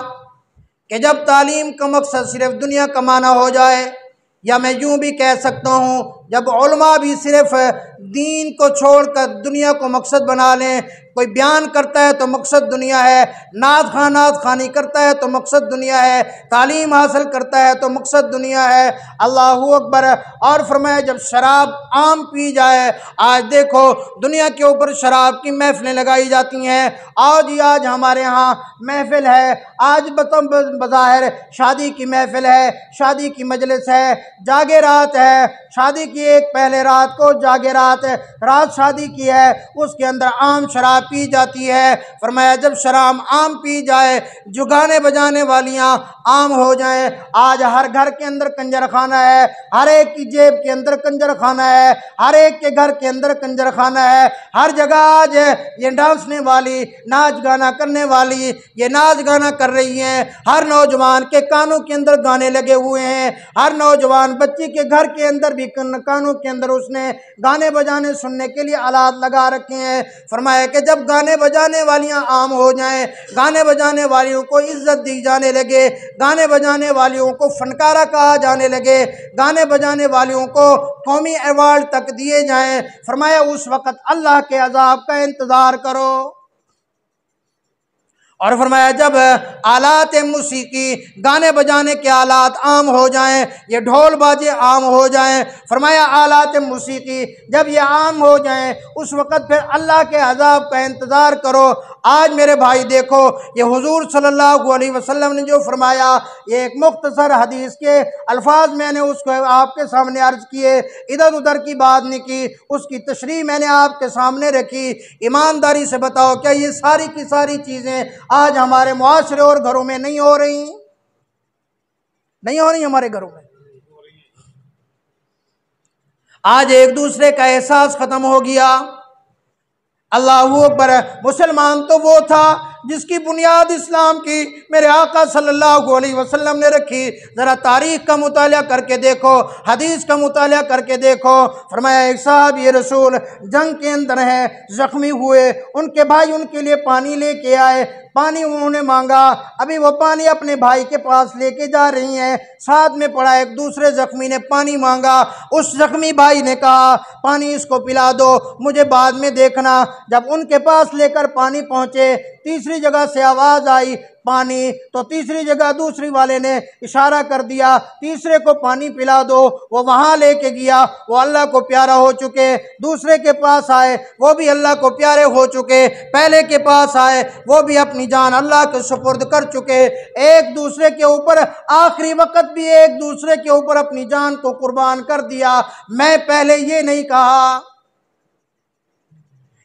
कि जब तालीम का मकसद सिर्फ दुनिया कमाना हो जाए, या मैं यूँ भी कह सकता हूँ जब उलमा भी सिर्फ दीन को छोड़कर दुनिया को मकसद बना लें, कोई बयान करता है तो मकसद दुनिया है, नात खानी करता है तो मकसद दुनिया है, तालीम हासिल करता है तो मकसद दुनिया है। अल्लाहू अकबर। और फरमाया जब शराब आम पी जाए, आज देखो दुनिया के ऊपर शराब की महफिलें लगाई जाती हैं। आज ही आज हमारे यहाँ महफिल है, आज बज़ाहिर शादी की महफिल है, शादी की मजलिस है, जागे रात है, शादी की एक पहले रात को जागे रात शादी की है, उसके अंदर आम शराब पी जाती है। फरमाया जब शराब आम पी जाए, जो गाने बजाने वालियाँ आम हो जाएं, आज हर घर के अंदर कंजर खाना है, हर एक की जेब के अंदर कंजर खाना है, हर एक के घर के अंदर कंजर खाना है। हर जगह आज ये डांसने वाली, नाच गाना करने वाली, ये नाच गाना कर रही हैं। हर नौजवान के कानों के अंदर गाने लगे हुए हैं, हर नौजवान बच्ची के घर के अंदर भी कानों के अंदर उसने गाने बजाने सुनने के लिए आलात लगा रखे हैं। फरमाया कि जब गाने बजाने वालियां आम हो जाएं, गाने बजाने वालियों को इज्जत दी जाने लगे, गाने बजाने वालियों को फनकारा कहा जाने लगे, गाने बजाने वालियों को कौमी अवार्ड तक दिए जाएं, फरमाया उस वक़्त अल्लाह के अजाब का इंतज़ार करो। और फरमाया जब आलात मूसीकी, गाने बजाने के आलात आम हो जाएं, ये ढोल बाजे आम हो जाएं, फरमाया आलात मूसीकी जब ये आम हो जाएं, उस वक़्त फिर अल्लाह के अजाब का इंतज़ार करो। आज मेरे भाई देखो, ये हुजूर सल्लल्लाहु अलैहि वसल्लम ने जो फरमाया, ये एक मुख्तसर हदीस के अल्फाज मैंने उसको आपके सामने अर्ज़ किए, इधर उधर की बात नहीं की, उसकी तशरीह मैंने आपके सामने रखी। ईमानदारी से बताओ, क्या ये सारी की सारी चीज़ें आज हमारे मुआशरे और घरों में नहीं हो रही? नहीं हो रही हमारे घरों में। आज एक दूसरे का एहसास खत्म हो गया। अल्लाहू अकबर। मुसलमान तो वो था जिसकी बुनियाद इस्लाम की मेरे आका सल्लल्लाहु अलैहि वसल्लम ने रखी। ज़रा तारीख़ का मुताला करके देखो, हदीस का मुताला करके देखो। फरमाया एक साहब ये रसूल जंग के अंदर हैं, ज़ख्मी हुए, उनके भाई उनके लिए पानी लेके आए, पानी उन्होंने मांगा, अभी वो पानी अपने भाई के पास लेके जा रही हैं, साथ में पड़ा एक दूसरे जख्मी ने पानी मांगा। उस जख्मी भाई ने कहा पानी इसको पिला दो, मुझे बाद में देखना। जब उनके पास लेकर पानी पहुँचे, तीसरी जगह से आवाज़ आई पानी, तो तीसरी जगह दूसरी वाले ने इशारा कर दिया तीसरे को पानी पिला दो। वो वहाँ लेके गया, वो अल्लाह को प्यारा हो चुके। दूसरे के पास आए, वो भी अल्लाह को प्यारे हो चुके। पहले के पास आए, वो भी अपनी जान अल्लाह के सुपुर्द कर चुके। एक दूसरे के ऊपर आखिरी वक्त भी एक दूसरे के ऊपर अपनी जान को कुर्बान कर दिया। मैं पहले ये नहीं कहा।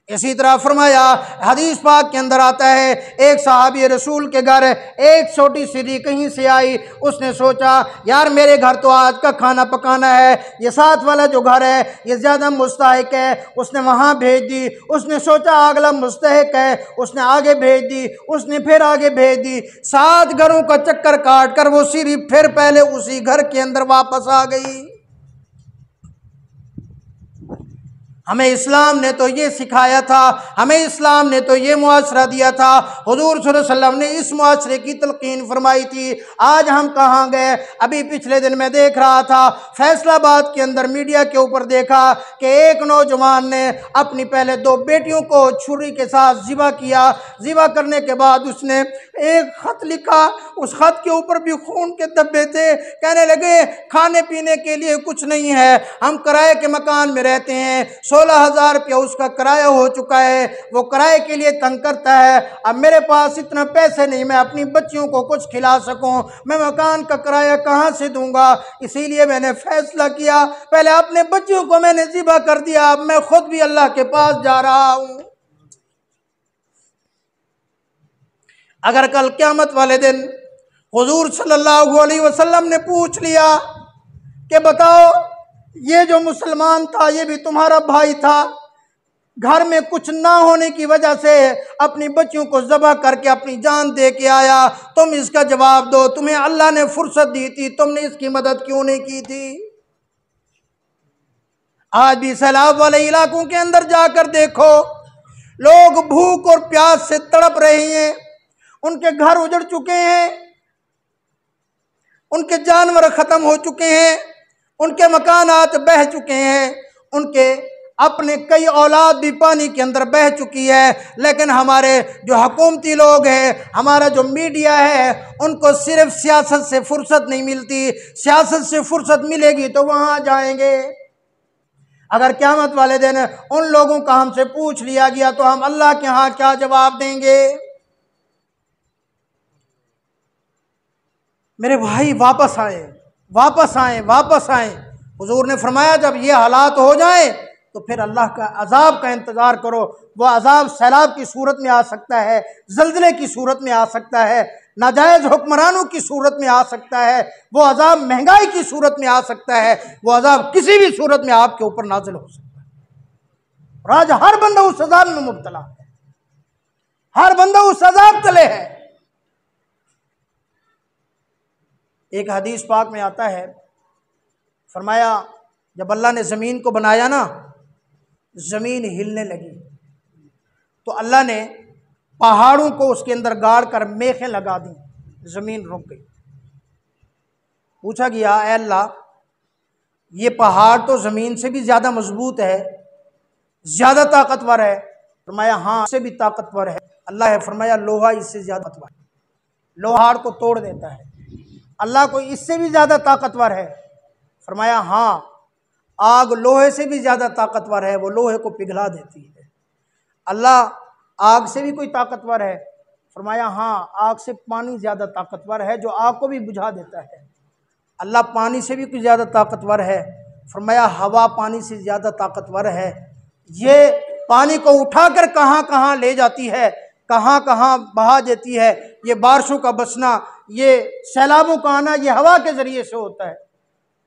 इसी तरह फरमाया हदीस पाक के अंदर आता है, एक साहबी रसूल के घर एक छोटी सी कहीं से आई। उसने सोचा यार मेरे घर तो आज का खाना पकाना है, ये साथ वाला जो घर है ये ज़्यादा मुस्तहिक है, उसने वहाँ भेज दी। उसने सोचा अगला मुस्तहिक है, उसने आगे भेज दी, उसने फिर आगे भेज दी। 7 घरों का चक्कर काट कर वो सीरी फिर पहले उसी घर के अंदर वापस आ गई। हमें इस्लाम ने तो ये सिखाया था, हमें इस्लाम ने तो ये मुआशरा दिया था, हुजूर सल्लल्लाहु अलैहि वसल्लम ने इस मुआशरे की तलकीन फरमाई थी। आज हम कहाँ गए? अभी पिछले दिन मैं देख रहा था फैसलाबाद के अंदर मीडिया के ऊपर देखा कि एक नौजवान ने अपनी पहले 2 बेटियों को छुरी के साथ ज़िबा किया। ज़िबा करने के बाद उसने एक ख़त लिखा, उस ख़त के ऊपर भी खून के धब्बे थे। कहने लगे खाने पीने के लिए कुछ नहीं है, हम किराए के मकान में रहते हैं, 16,000 रुपया उसका किराया हो चुका है, वो किराए के लिए तंग करता है। अब मेरे पास इतना पैसे नहीं मैं अपनी बच्चियों को कुछ खिला सकूं, मैं मकान का किराया कहाँ से दूंगा? इसीलिए मैंने फैसला किया पहले अपने बच्चियों को मैंने ज़िबा कर दिया, अब मैं खुद भी अल्लाह के पास जा रहा हूँ। अगर कल क़यामत वाले दिन हुजूर सल्लल्लाहु अलैहि वसल्लम ने पूछ लिया कि बताओ ये जो मुसलमान था ये भी तुम्हारा भाई था, घर में कुछ ना होने की वजह से अपनी बच्चियों को ज़बह करके अपनी जान दे के आया, तुम इसका जवाब दो। तुम्हें अल्लाह ने फुर्सत दी थी, तुमने इसकी मदद क्यों नहीं की थी? आज भी सैलाब वाले इलाकों के अंदर जाकर देखो, लोग भूख और प्यास से तड़प रहे हैं, उनके घर उजड़ चुके हैं, उनके जानवर ख़त्म हो चुके हैं, उनके मकानात बह चुके हैं, उनके अपने कई औलाद भी पानी के अंदर बह चुकी है। लेकिन हमारे जो हुकूमती लोग हैं, हमारा जो मीडिया है, उनको सिर्फ सियासत से फुर्सत नहीं मिलती। सियासत से फुर्सत मिलेगी तो वहाँ जाएंगे। अगर क़यामत वाले दिन उन लोगों का हमसे पूछ लिया गया तो हम अल्लाह के यहाँ क्या जवाब देंगे? मेरे भाई वापस आए, वापस आए, वापस आए। हुजूर ने फरमाया जब ये हालात हो जाए तो फिर अल्लाह का अजाब का इंतज़ार करो। वह अजाब सैलाब की सूरत में आ सकता है, जल्जले की सूरत में आ सकता है, नाजायज़ हुक्मरानों की सूरत में आ सकता है, वो अजाब महंगाई की सूरत में आ सकता है, वो अजाब किसी भी सूरत में आपके ऊपर नाजिल हो सकता है। और आज हर बंदा उस अजाब में मुब्तला है, हर बंदा उस अजाब तले है। एक हदीस पाक में आता है, फरमाया जब अल्लाह ने ज़मीन को बनाया ना, ज़मीन हिलने लगी तो अल्लाह ने पहाड़ों को उसके अंदर गाड़ कर मेखें लगा दी, ज़मीन रुक गई। पूछा गया ऐ अल्लाह, ये पहाड़ तो ज़मीन से भी ज़्यादा मजबूत है, ज़्यादा ताकतवर है। फरमाया हाँ, इससे भी ताकतवर है। अल्लाह है, फरमाया लोहा इससे ज़्यादा ताकतवर है, लोहाड़ को तोड़ देता है। अल्लाह को इससे भी ज़्यादा ताकतवर है। फरमाया हाँ, आग लोहे से भी ज़्यादा ताकतवर है, वो लोहे को पिघला देती है। अल्लाह आग से भी कोई ताकतवर है? फरमाया हाँ, आग से पानी ज़्यादा ताकतवर है जो आग को भी बुझा देता है। अल्लाह पानी से भी कुछ ज़्यादा ताकतवर है। फरमाया हवा पानी से ज़्यादा ताकतवर है। ये पानी को उठाकर कहाँ कहाँ ले जाती है, कहाँ कहाँ बहा देती है। ये बारिशों का बसना, ये सैलाबों का आना, ये हवा के ज़रिए से होता है।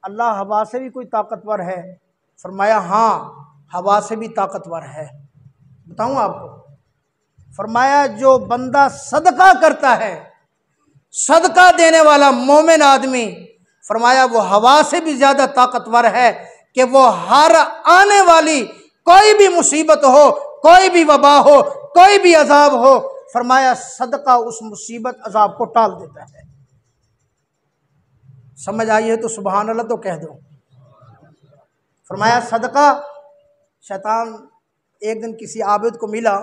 अल्लाह हवा से भी कोई ताकतवर है? फरमाया हाँ, हवा से भी ताकतवर है। बताऊँ आपको? फरमाया जो बंदा सदका करता है, सदका देने वाला मोमिन आदमी, फरमाया वो हवा से भी ज़्यादा ताकतवर है कि वो हर आने वाली कोई भी मुसीबत हो, कोई भी वबा हो, कोई भी अजाब हो, फरमाया सदका उस मुसीबत अजाब को टाल देता है। समझ आई है तो सुभान अल्लाह तो कह दो। फरमाया सदका। शैतान एक दिन किसी आबिद को मिला,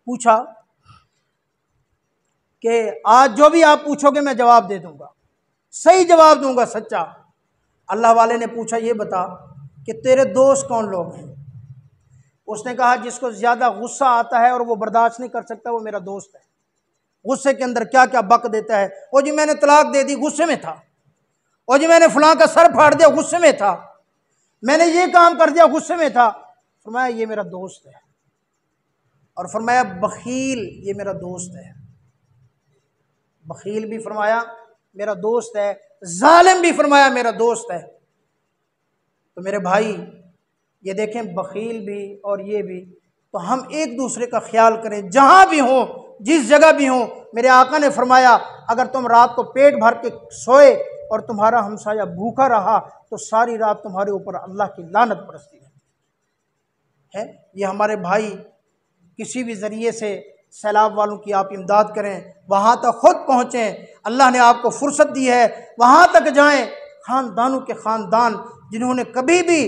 पूछा कि आज जो भी आप पूछोगे मैं जवाब दे दूंगा, सही जवाब दूंगा, सच्चा। अल्लाह वाले ने पूछा ये बता कि तेरे दोस्त कौन लोग हैं? उसने कहा जिसको ज़्यादा गुस्सा आता है और वो बर्दाश्त नहीं कर सकता, वो मेरा दोस्त है। गुस्से के अंदर क्या क्या बक देता है। ओ जी मैंने तलाक दे दी, गुस्से में था। ओ जी मैंने फलां का सर फाड़ दिया, गुस्से में था। मैंने ये काम कर दिया, गुस्से में था। फरमाया ये मेरा दोस्त है। और फरमाया बखील ये मेरा दोस्त है। बखील भी फरमाया मेरा दोस्त है, जालिम भी फरमाया मेरा दोस्त है। तो मेरे भाई ये देखें, बखील भी और ये भी, तो हम एक दूसरे का ख्याल करें जहाँ भी हो, जिस जगह भी हो। मेरे आका ने फरमाया अगर तुम रात को पेट भर के सोए और तुम्हारा हमसाया भूखा रहा तो सारी रात तुम्हारे ऊपर अल्लाह की लानत बरसती है। ये हमारे भाई किसी भी ज़रिए से सैलाब वालों की आप इमदाद करें, वहाँ तक ख़ुद पहुँचें। अल्लाह ने आपको फुर्सत दी है, वहाँ तक जाएं। ख़ानदानों के ख़ानदान जिन्होंने कभी भी,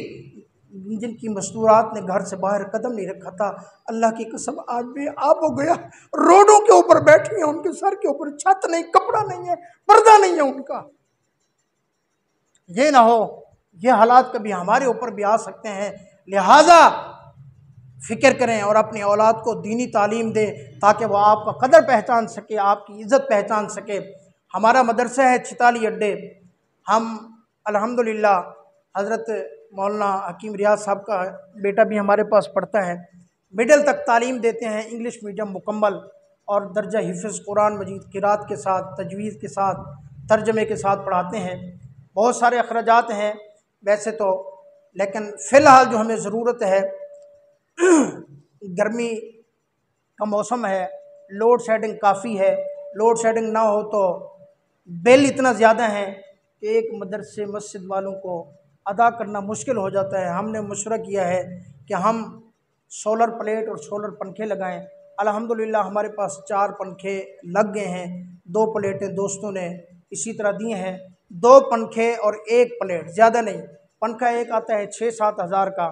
जिनकी मस्तूरात ने घर से बाहर कदम नहीं रखा था, अल्लाह की कसम आज भी आप हो गया, रोडों के ऊपर बैठी हैं, उनके सर के ऊपर छत नहीं, कपड़ा नहीं है, पर्दा नहीं है उनका। ये ना हो, ये हालात कभी हमारे ऊपर भी आ सकते हैं। लिहाजा फ़िक्र करें और अपनी औलाद को दीनी तालीम दें ताकि वह आपका कदर पहचान सके, आपकी इज़्ज़त पहचान सके। हमारा मदरसा है छिताली अड्डे। हम अल्हम्दुलिल्लाह हज़रत मौलाना हकीम रियाज साहब का बेटा भी हमारे पास पढ़ता है। मिडिल तक तालीम देते हैं, इंग्लिश मीडियम मुकम्मल और दर्जा हिफ़्ज़ कुरान मजीद क़िरात के साथ, तजवीज़ के साथ, तर्जमे के साथ पढ़ाते हैं। बहुत सारे अखराजात हैं वैसे तो, लेकिन फ़िलहाल जो हमें ज़रूरत है, गर्मी का मौसम है, लोड शेडिंग काफ़ी है। लोड शेडिंग ना हो तो बिल इतना ज़्यादा है कि एक मदरसे मस्जिद वालों को अदा करना मुश्किल हो जाता है। हमने मशवरा किया है कि हम सोलर प्लेट और सोलर पंखे लगाएं। अल्हम्दुलिल्लाह हमारे पास 4 पंखे लग गए हैं। 2 प्लेटें दोस्तों ने इसी तरह दी हैं। 2 पंखे और 1 प्लेट, ज़्यादा नहीं। पंखा एक आता है 6-7 हज़ार का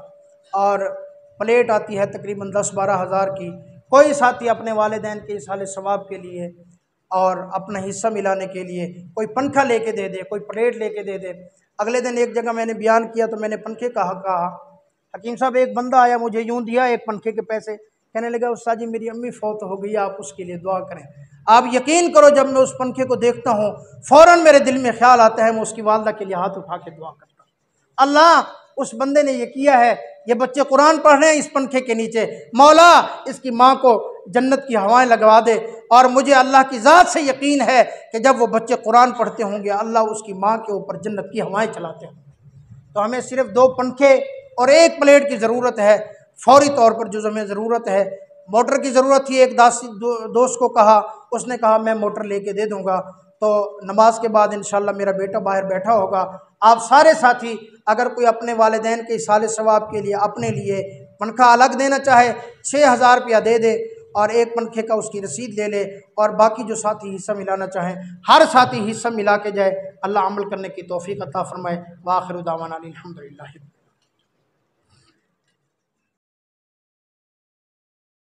और प्लेट आती है तकरीबन 10-12 हज़ार की। कोई साथी अपने वालिदैन के इसाले सवाब के लिए और अपना हिस्सा मिलाने के लिए कोई पंखा लेके दे दे, कोई प्लेट लेके दे दे। अगले दिन एक जगह मैंने बयान किया तो मैंने पंखे का हक कहा। हकीम साहब एक बंदा आया, मुझे यूँ दिया एक पंखे के पैसे, कहने लगा उस्ताद जी मेरी अम्मी फौत हो गई, आप उसके लिए दुआ करें। आप यकीन करो जब मैं उस पंखे को देखता हूँ फ़ौरन मेरे दिल में ख्याल आता है, मैं उसकी वालदा के लिए हाथ उठा के दुआ करता हूँ, अल्लाह उस बंदे ने ये किया है, ये बच्चे कुरान पढ़ रहे हैं इस पंखे के नीचे, मौला इसकी माँ को जन्नत की हवाएं लगवा दे। और मुझे अल्लाह की ज़ात से यकीन है कि जब वो बच्चे कुरान पढ़ते होंगे अल्लाह उसकी माँ के ऊपर जन्नत की हवाएं चलाते होंगे। तो हमें सिर्फ 2 पंखे और 1 प्लेट की ज़रूरत है फौरी तौर पर, जो हमें ज़रूरत है। मोटर की ज़रूरत थी, एक दोस्त को कहा, उसने कहा मैं मोटर लेके दे दूँगा। तो नमाज के बाद इंशाल्लाह मेरा बेटा बाहर बैठा होगा। आप सारे साथी अगर कोई अपने वालिदैन के इसाले सवाब के लिए अपने लिए पंखा अलग देना चाहे 6,000 रुपया दे दे और 1 पंखे का उसकी रसीद ले ले, और बाकी जो साथी हिस्सा मिलाना चाहें हर साथी हिस्सा मिला के जाए। अल्लाह अमल करने की तौफीक अता फरमाए। व आखिर दावाना अनिल हम्दुलिल्लाह।